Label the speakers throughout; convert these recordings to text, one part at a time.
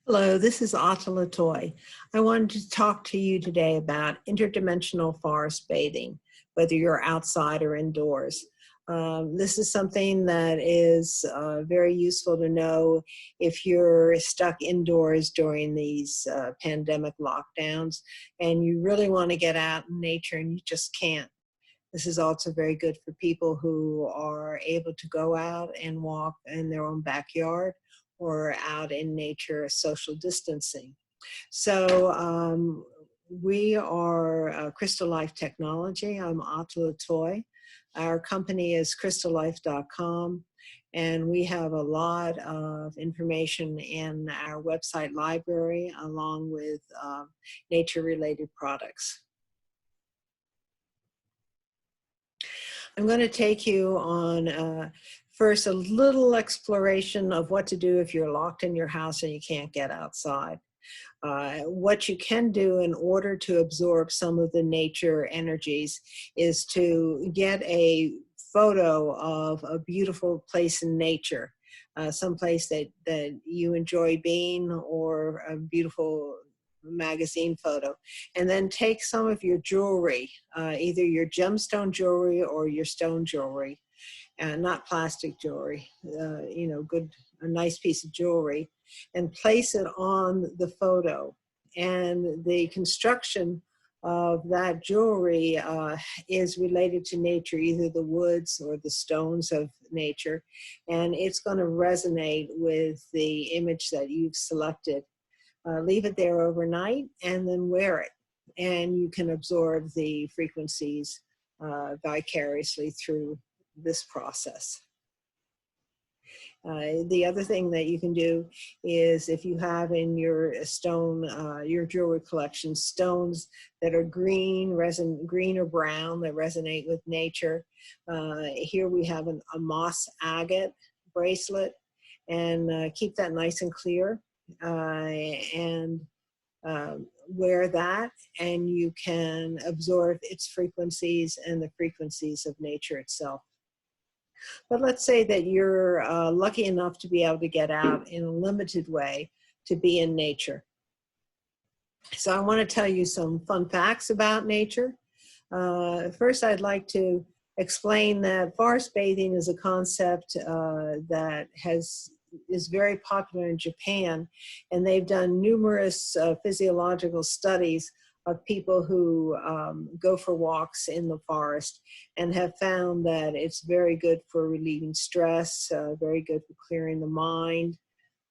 Speaker 1: Hello, this is Atala Toy. I wanted to talk to you today about interdimensional forest bathing, whether you're outside or indoors. This is something that is very useful to know if you're stuck indoors during these pandemic lockdowns and you really want to get out in nature and you just can't. This is also very good for people who are able to go out and walk in their own backyard or out in nature, social distancing. So we are Crystal Life Technology. I'm Atala Toy. Our company is crystallife.com, and we have a lot of information in our website library along with nature-related products. I'm going to take you on first a little exploration of what to do if you're locked in your house and you can't get outside. What you can do in order to absorb some of the nature energies is to get a photo of a beautiful place in nature, someplace that you enjoy being, or a beautiful magazine photo, and then take some of your jewelry, either your gemstone jewelry or your stone jewelry, not plastic jewelry, good, a nice piece of jewelry, and place it on the photo. And the construction of that jewelry is related to nature, either the woods or the stones of nature, and it's going to resonate with the image that you've selected. Leave it there overnight and then wear it, and you can absorb the frequencies vicariously through this process. The other thing that you can do is, if you have in your stone, your jewelry collection, stones that are green or brown that resonate with nature. Here we have a moss agate bracelet, and keep that nice and clear. And wear that, and you can absorb its frequencies and the frequencies of nature itself. But let's say that you're lucky enough to be able to get out in a limited way to be in nature. So I want to tell you some fun facts about nature. First, I'd like to explain that forest bathing is a concept that is very popular in Japan, and they've done numerous physiological studies of people who go for walks in the forest, and have found that it's very good for relieving stress, very good for clearing the mind,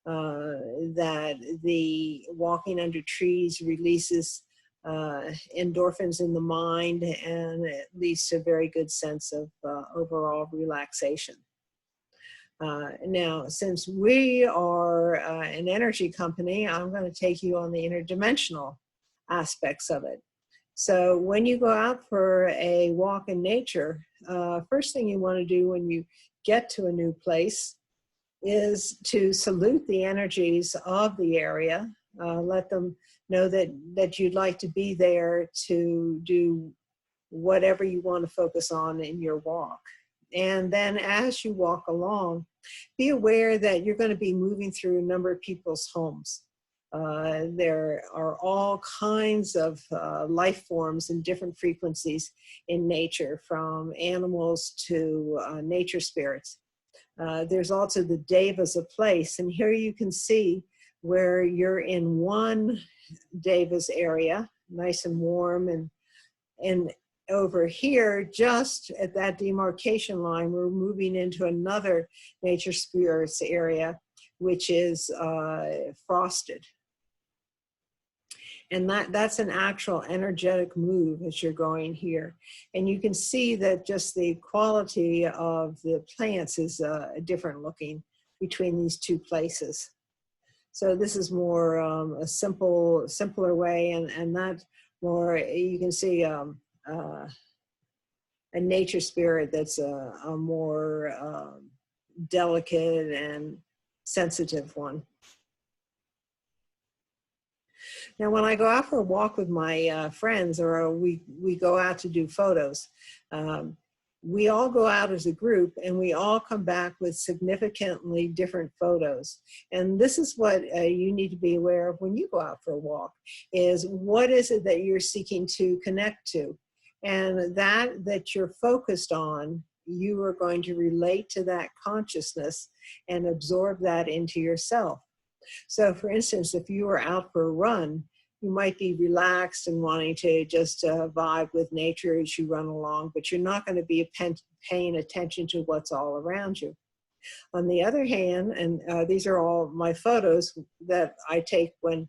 Speaker 1: that the walking under trees releases endorphins in the mind, and it leads to a very good sense of overall relaxation. Now, since we are an energy company, I'm going to take you on the interdimensional aspects of it. So when you go out for a walk in nature, first thing you want to do when you get to a new place is to salute the energies of the area, let them know that you'd like to be there to do whatever you want to focus on in your walk. And then as you walk along, be aware that you're going to be moving through a number of people's homes. There are all kinds of life forms and different frequencies in nature, from animals to nature spirits. There's also the devas of place, and here you can see where you're in one deva's area, nice and warm, and over here, just at that demarcation line, we're moving into another nature spirits area, which is frosted. And that's an actual energetic move as you're going here. And you can see that just the quality of the plants is different looking between these two places. So this is more a simpler way, and that more, you can see a nature spirit that's a more delicate and sensitive one. Now, when I go out for a walk with my friends, or we go out to do photos, we all go out as a group and we all come back with significantly different photos. And this is what you need to be aware of when you go out for a walk, is what is it that you're seeking to connect to? And that you're focused on, you are going to relate to that consciousness and absorb that into yourself. So for instance, if you were out for a run, you might be relaxed and wanting to just vibe with nature as you run along, but you're not going to be paying attention to what's all around you. On the other hand, and these are all my photos that I take when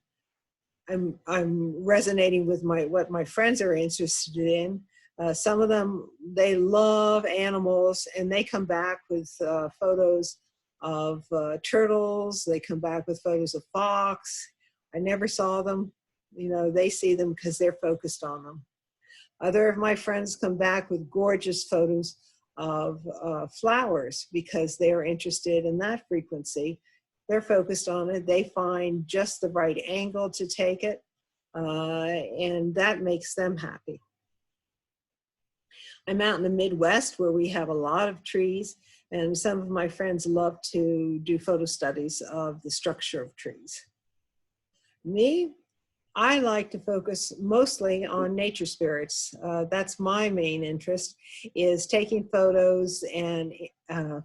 Speaker 1: I'm resonating with what my friends are interested in. Some of them, they love animals, and they come back with photos of turtles. They come back with photos of fox. I never saw them. You know, they see them because they're focused on them. Other of my friends come back with gorgeous photos of flowers because they're interested in that frequency. They're focused on it. They find just the right angle to take it, and that makes them happy. I'm out in the Midwest where we have a lot of trees, and some of my friends love to do photo studies of the structure of trees. Me, I like to focus mostly on nature spirits. That's my main interest, is taking photos and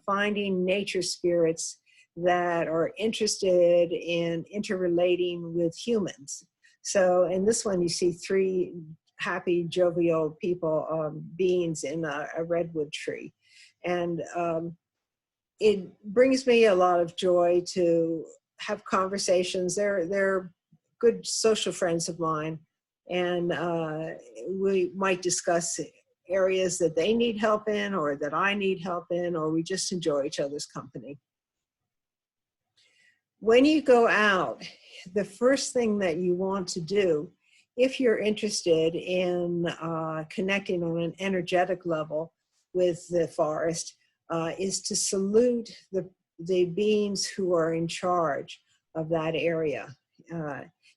Speaker 1: finding nature spirits that are interested in interrelating with humans. So in this one, you see 3 happy, jovial people, beings in a redwood tree. And it brings me a lot of joy to have conversations. They're good social friends of mine, and we might discuss areas that they need help in or that I need help in, or we just enjoy each other's company. When you go out, the first thing that you want to do, if you're interested in connecting on an energetic level with the forest, is to salute the beings who are in charge of that area.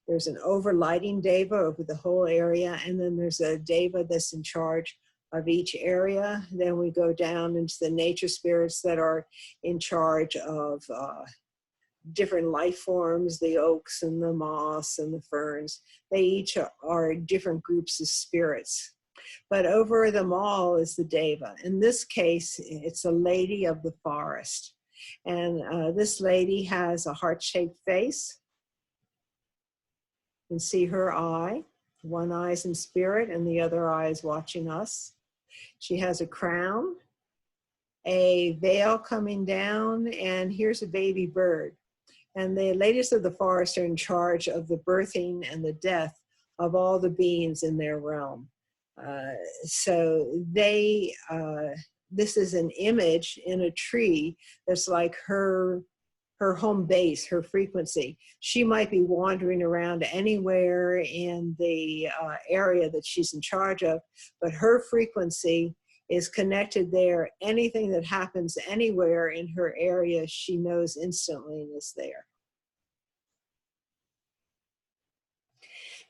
Speaker 1: There's an overlighting deva over the whole area, and then there's a deva that's in charge of each area. Then we go down into the nature spirits that are in charge of different life forms, the oaks and the moss and the ferns. They each are different groups of spirits. But over them all is the deva. In this case, it's a lady of the forest. And this lady has a heart-shaped face. You can see her eye. One eye is in spirit and the other eye is watching us. She has a crown, a veil coming down, and here's a baby bird. And the ladies of the forest are in charge of the birthing and the death of all the beings in their realm. So this is an image in a tree that's like her home base, her frequency. She might be wandering around anywhere in the area that she's in charge of, but her frequency is connected there. Anything that happens anywhere in her area, she knows instantly and is there.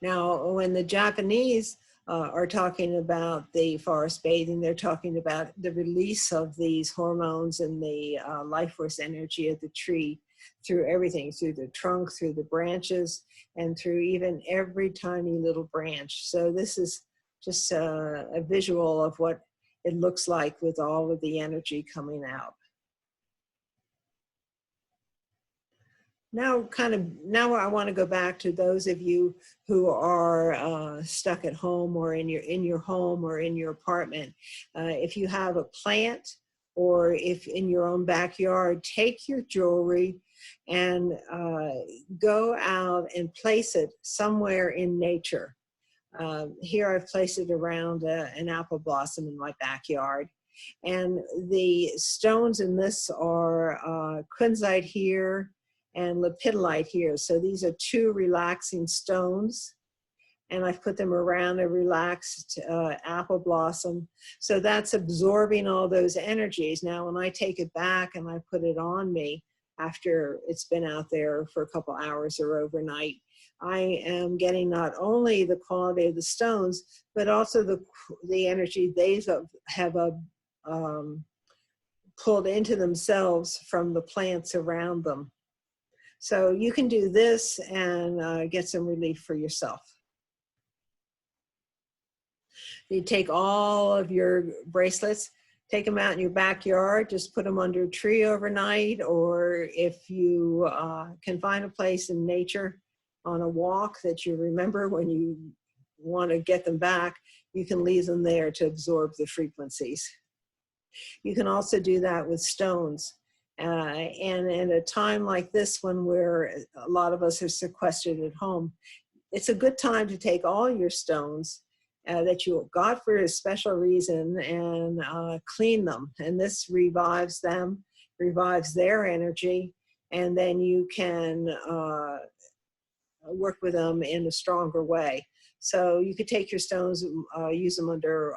Speaker 1: Now, when the Japanese are talking about the forest bathing, they're talking about the release of these hormones and the life force energy of the tree through everything, through the trunk, through the branches, and through even every tiny little branch. So this is just a visual of what it looks like with all of the energy coming out. Now I want to go back to those of you who are stuck at home or in your home or in your apartment. If you have a plant, or if in your own backyard, take your jewelry and go out and place it somewhere in nature. Here I've placed it around an apple blossom in my backyard. And the stones in this are kunzite here and lepidolite here. So these are 2 relaxing stones, and I've put them around a relaxed apple blossom. So that's absorbing all those energies. Now, when I take it back and I put it on me after it's been out there for a couple hours or overnight, I am getting not only the quality of the stones, but also the energy they have pulled into themselves from the plants around them. So you can do this and get some relief for yourself. You take all of your bracelets, take them out in your backyard, just put them under a tree overnight, or if you can find a place in nature on a walk that you remember when you want to get them back, you can leave them there to absorb the frequencies. You can also do that with stones. And at a time like this, when a lot of us are sequestered at home, it's a good time to take all your stones that you got for a special reason and clean them. And this revives them, revives their energy, and then you can work with them in a stronger way. So you could take your stones, use them under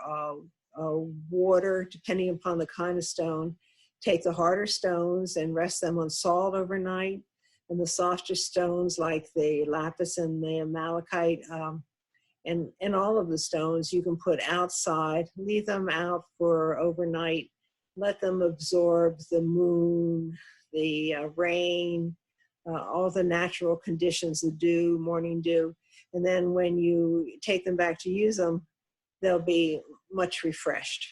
Speaker 1: water, depending upon the kind of stone. Take the harder stones and rest them on salt overnight, and the softer stones like the lapis and the malachite, and all of the stones you can put outside, leave them out for overnight, let them absorb the moon, the rain, all the natural conditions, the dew, morning dew. And then when you take them back to use them, they'll be much refreshed.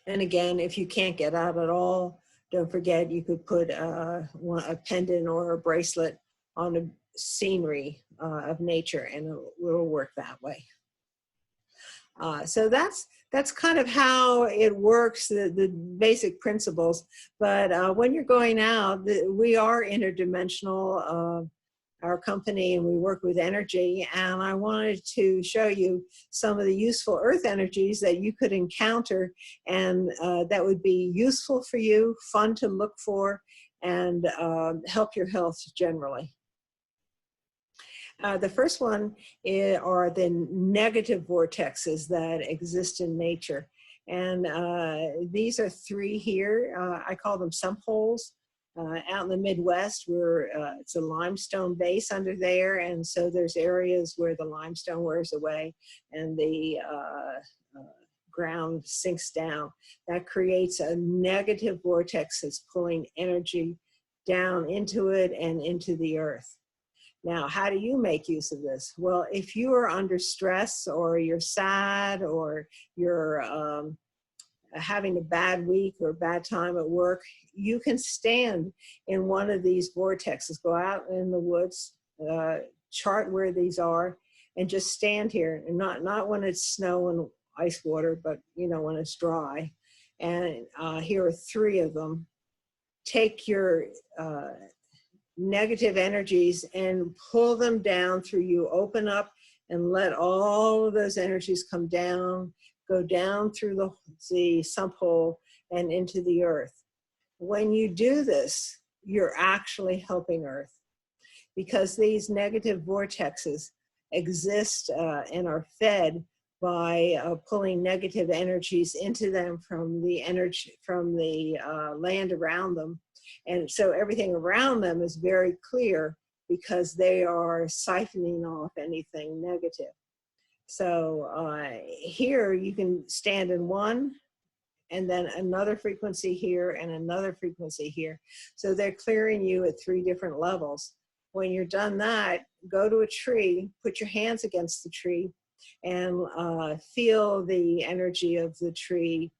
Speaker 1: And again, if you can't get out at all, don't forget you could put a pendant or a bracelet on a scenery of nature, and it will work that way. So that's kind of how it works, the basic principles. But when you're going out, we are interdimensional, our company, and we work with energy. And I wanted to show you some of the useful earth energies that you could encounter, and that would be useful for you, fun to look for, and help your health generally. The first one are the negative vortexes that exist in nature. And these are three here. I call them sump holes. Out in the Midwest, where it's a limestone base under there, and so there's areas where the limestone wears away and the ground sinks down. That creates a negative vortex that's pulling energy down into it and into the earth. Now, how do you make use of this? Well, if you are under stress, or you're sad, or you're having a bad week or a bad time at work, you can stand in one of these vortexes. Go out in the woods, chart where these are, and just stand here. And not when it's snow and ice water, but when it's dry. And here are three of them. Take your negative energies and pull them down through you. Open up and let all of those energies come down, go down through the sump hole and into the earth. When you do this, you're actually helping Earth, because these negative vortexes exist and are fed by pulling negative energies into them from the land around them. And so everything around them is very clear, because they are siphoning off anything negative. So here you can stand in one, and then another frequency here, and another frequency here. So they're clearing you at 3 different levels. When you're done that, go to a tree, put your hands against the tree, and feel the energy of the tree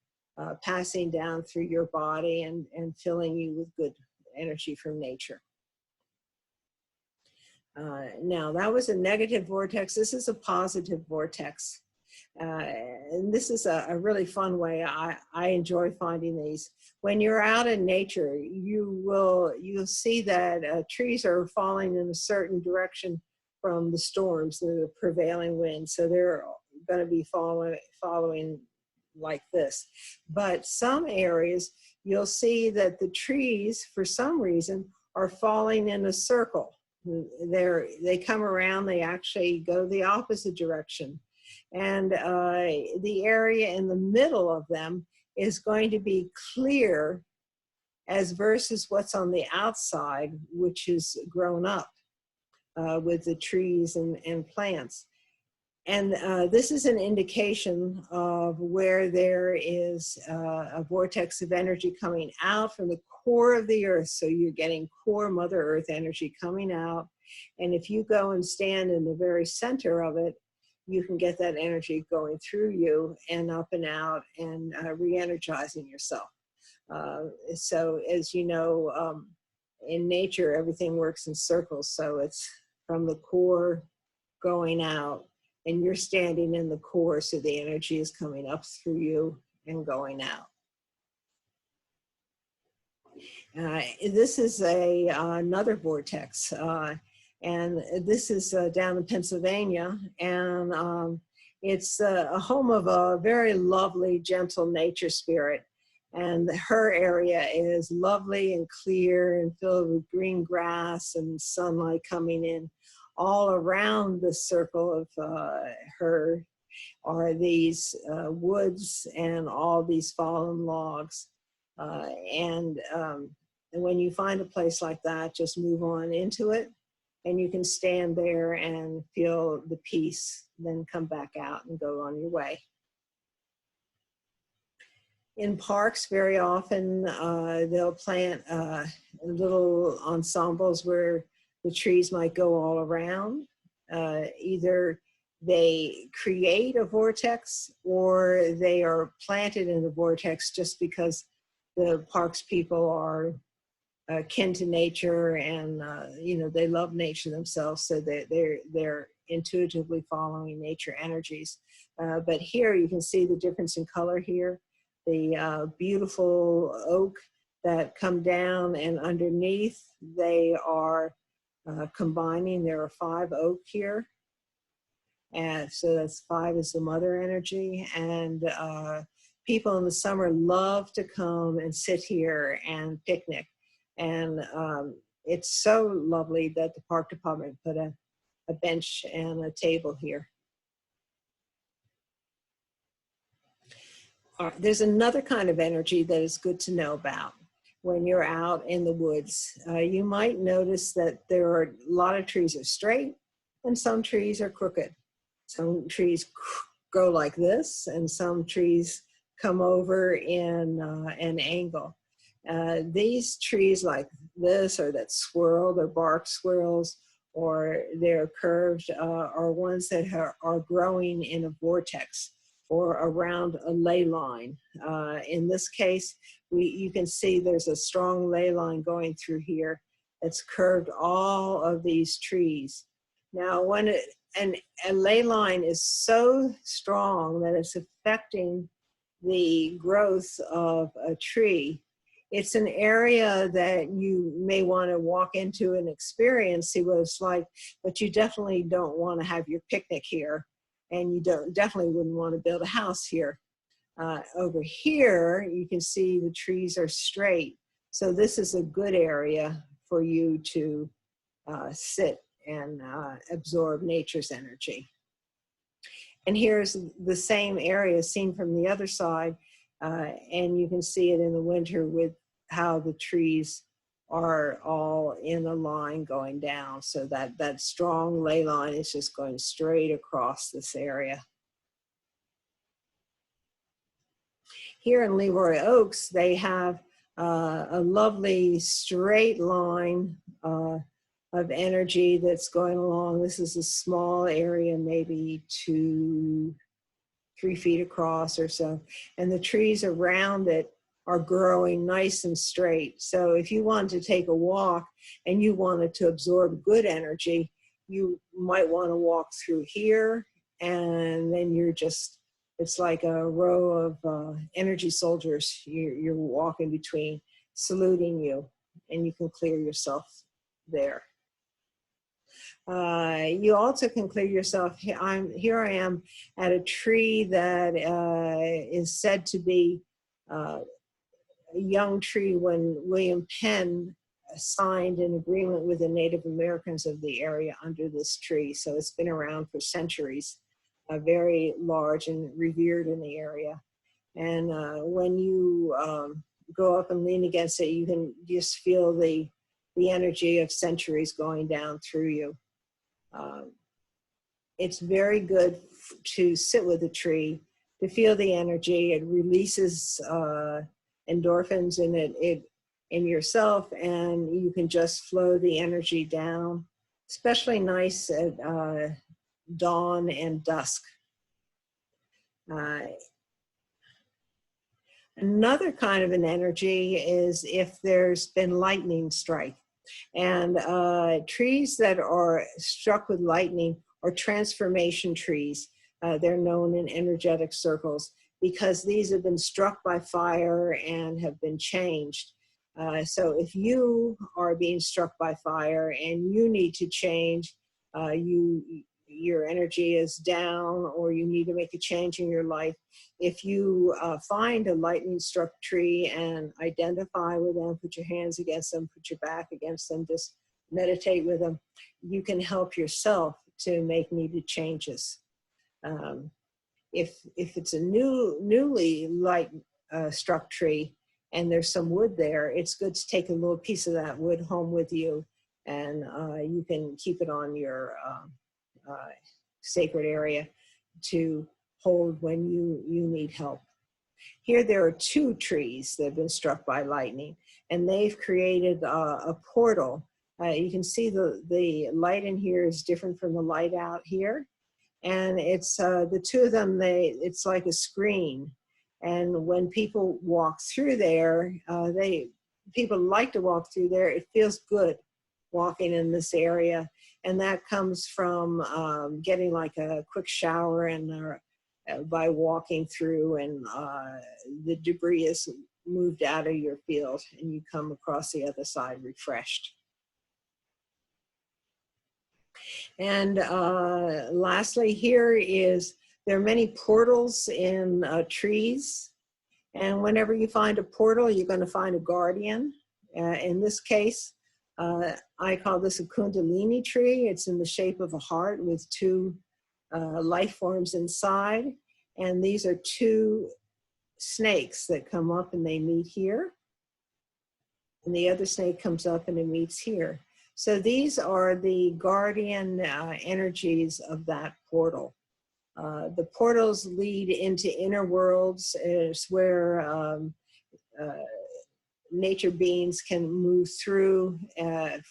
Speaker 1: passing down through your body and filling you with good energy from nature. Now, that was a negative vortex. This is a positive vortex. And this is a really fun way. I enjoy finding these. When you're out in nature, you'll see that trees are falling in a certain direction from the storms, the prevailing wind. So they're going to be following like this. But some areas, you'll see that the trees, for some reason, are falling in a circle. They come around, they actually go the opposite direction. And the area in the middle of them is going to be clear as versus what's on the outside, which is grown up with the trees and plants. And this is an indication of where there is a vortex of energy coming out from the core of the earth. So you're getting core Mother Earth energy coming out. And if you go and stand in the very center of it, you can get that energy going through you and up and out and re-energizing yourself. So as you know, in nature, everything works in circles. So it's from the core going out, and you're standing in the core, so the energy is coming up through you and going out. This is another vortex, and this is down in Pennsylvania, and it's a home of a very lovely, gentle nature spirit. And her area is lovely and clear and filled with green grass and sunlight coming in. All around the circle of her are these woods and all these fallen logs. And when you find a place like that, just move on into it, and you can stand there and feel the peace, then come back out and go on your way. In parks, very often they'll plant little ensembles where the trees might go all around. Either they create a vortex or they are planted in the vortex just because the parks people are kin to nature, and you know, they love nature themselves, so they're intuitively following nature energies. But here you can see the difference in color here. The beautiful oak that come down, and underneath they are combining. There are 5 oak here, and so that's 5 is the mother energy. And people in the summer love to come and sit here and picnic. And it's so lovely that the park department put a bench and a table here. There's another kind of energy that is good to know about when you're out in the woods. You might notice that there are a lot of trees are straight and some trees are crooked. Some trees go like this, and some trees come over in an angle. These trees like this, or that swirl, they're bark swirls, or they're curved, are ones that are growing in a vortex or around a ley line. In this case, you can see there's a strong ley line going through here that's curved all of these trees. Now, when a ley line is so strong that it's affecting the growth of a tree, it's an area that you may want to walk into and experience, see what it's like, but you definitely don't want to have your picnic here, and you definitely wouldn't want to build a house here. Over here, you can see the trees are straight, so this is a good area for you to sit and absorb nature's energy. And here's the same area seen from the other side, and you can see it in the winter with how the trees are all in a line going down. So that strong ley line is just going straight across this area. Here in Leroy Oaks, they have a lovely straight line of energy that's going along. This is a small area, maybe 2-3 feet across or so. And the trees around it are growing nice and straight. So if you wanted to take a walk and you wanted to absorb good energy, you might want to walk through here, and then it's like a row of energy soldiers you're walking between, saluting you, and you can clear yourself there. You also can clear yourself. Here I am at a tree that is said to be a young tree when William Penn signed an agreement with the Native Americans of the area under this tree. So it's been around for centuries, very large and revered in the area. And when you go up and lean against it, you can just feel the energy of centuries going down through you. it's very good to sit with a tree, to feel the energy. It releases endorphins in yourself, and you can just flow the energy down. Especially nice at dawn and dusk. Another kind of an energy is if there's been lightning strike. And trees that are struck with lightning are transformation trees. They're known in energetic circles because these have been struck by fire and have been changed. So if you are being struck by fire and you need to change, your energy is down, or you need to make a change in your life, if you find a lightning struck tree and identify with them, put your hands against them, put your back against them, just meditate with them, you can help yourself to make needed changes. If it's a newly light struck tree and there's some wood there, it's good to take a little piece of that wood home with you, and you can keep it on your sacred area to hold when you need help. Here there are two trees that have been struck by lightning, and they've created a portal. You can see the light in here is different from the light out here, and it's the two of them, it's like a screen. And when people walk through there, people like to walk through there. It feels good walking in this area, and that comes from getting like a quick shower and by walking through, and the debris is moved out of your field and you come across the other side refreshed. And lastly, there are many portals in trees, and whenever you find a portal, you're going to find a guardian. In this case, I call this a Kundalini tree. It's in the shape of a heart with two life forms inside. And these are two snakes that come up and they meet here. And the other snake comes up and it meets here. So these are the guardian energies of that portal. The portals lead into inner worlds. It's where nature beings can move through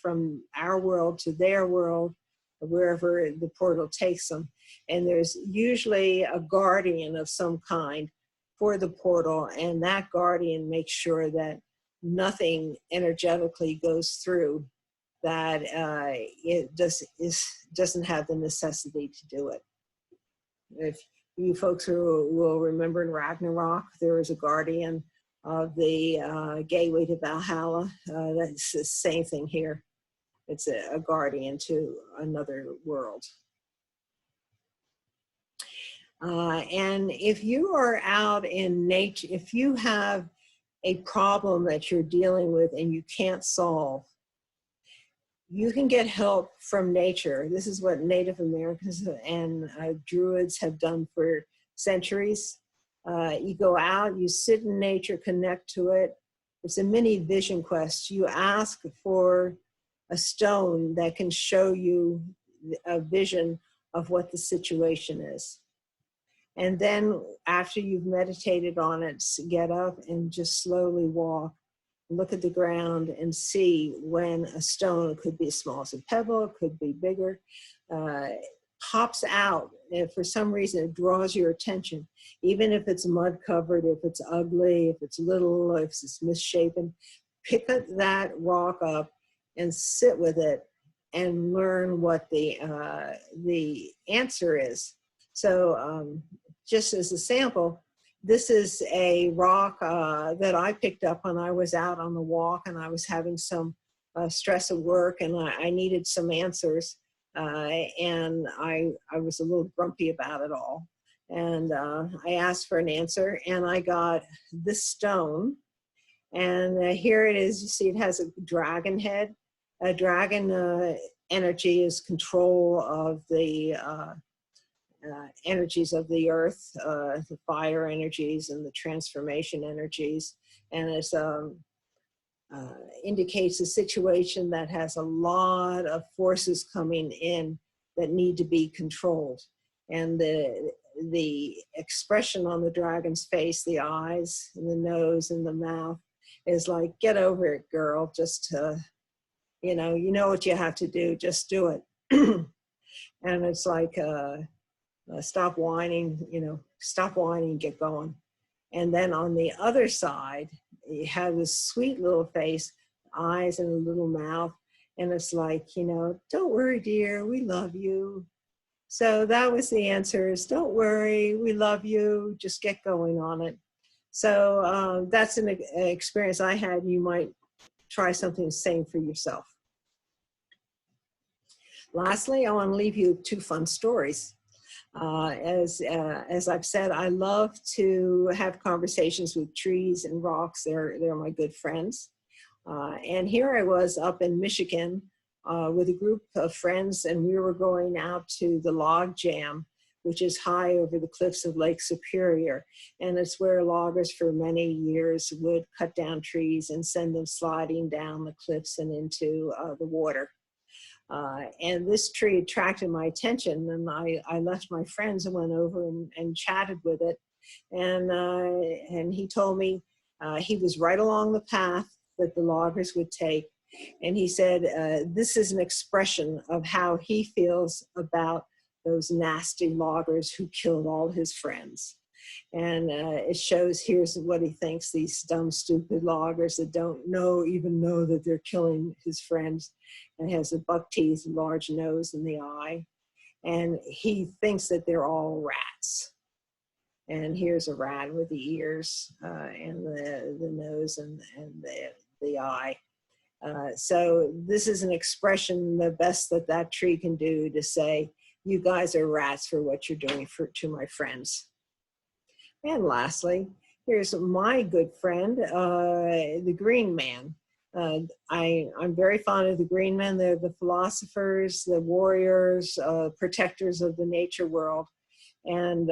Speaker 1: from our world to their world, wherever the portal takes them. And there's usually a guardian of some kind for the portal, and that guardian makes sure that nothing energetically goes through that it doesn't have the necessity to do it. If you folks who will remember in Ragnarok, there was a guardian of the gateway to Valhalla. That's the same thing here. It's a guardian to another world. And if you are out in nature, if you have a problem that you're dealing with and you can't solve, you can get help from nature. This is what Native Americans and Druids have done for centuries. You go out, you sit in nature, connect to it. It's a mini vision quest. You ask for a stone that can show you a vision of what the situation is. And then after you've meditated on it, get up and just slowly walk. Look at the ground and see when a stone, could be as small as a pebble, could be bigger, pops out. And for some reason, it draws your attention. Even if it's mud covered, if it's ugly, if it's little, if it's misshapen, pick that rock up and sit with it and learn what the answer is. So just as a sample, this is a rock that I picked up when I was out on the walk and I was having some stress at work, and I needed some answers, and I was a little grumpy about it all. And I asked for an answer, and I got this stone. And here it is. You see it has a dragon head. A dragon energy is control of the energies of the earth, the fire energies and the transformation energies. And it indicates a situation that has a lot of forces coming in that need to be controlled. And the expression on the dragon's face, the eyes and the nose and the mouth, is like, get over it, girl. Just, you know what you have to do. Just do it. And it's like, stop whining, stop whining, get going. And then on the other side, you have this sweet little face, eyes and a little mouth. And it's like, don't worry, dear, we love you. So that was the answers. Don't worry, we love you. Just get going on it. So that's an experience I had. You might try something the same for yourself. Lastly, I want to leave you with 2 fun stories. As I've said, I love to have conversations with trees and rocks. They're my good friends. And here I was up in Michigan with a group of friends, and we were going out to the log jam, which is high over the cliffs of Lake Superior. And it's where loggers for many years would cut down trees and send them sliding down the cliffs and into the water. And this tree attracted my attention, and I left my friends and went over and chatted with it. And he told me he was right along the path that the loggers would take. And he said, this is an expression of how he feels about those nasty loggers who killed all his friends. And it shows, here's what he thinks, these dumb, stupid loggers that don't even know that they're killing his friends, and has a buck teeth, large nose, and the eye. And he thinks that they're all rats. And here's a rat with the ears and the nose and the eye. So this is an expression, the best that tree can do, to say, you guys are rats for what you're doing to my friends. And lastly, here's my good friend, the Green Man. I'm very fond of the Green Men. They're the philosophers, the warriors, protectors of the nature world. And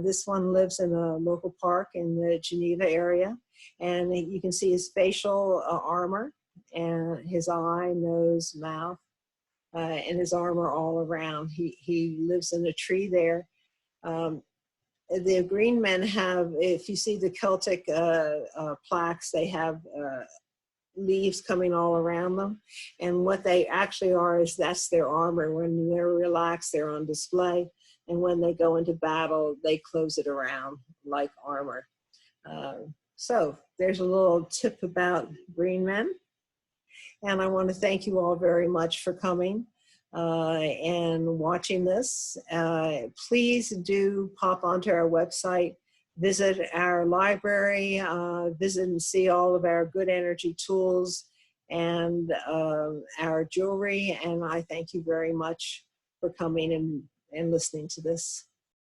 Speaker 1: this one lives in a local park in the Geneva area. And you can see his facial armor and his eye, nose, mouth, and his armor all around. He lives in a tree there. The Green Men have, if you see the Celtic plaques, they have leaves coming all around them. And what they actually are is that's their armor. When they're relaxed, they're on display. And when they go into battle, they close it around like armor. So there's a little tip about Green Men. And I want to thank you all very much for coming and watching this. Please do pop onto our website, visit our library, visit and see all of our good energy tools and our jewelry. And I thank you very much for coming and listening to this.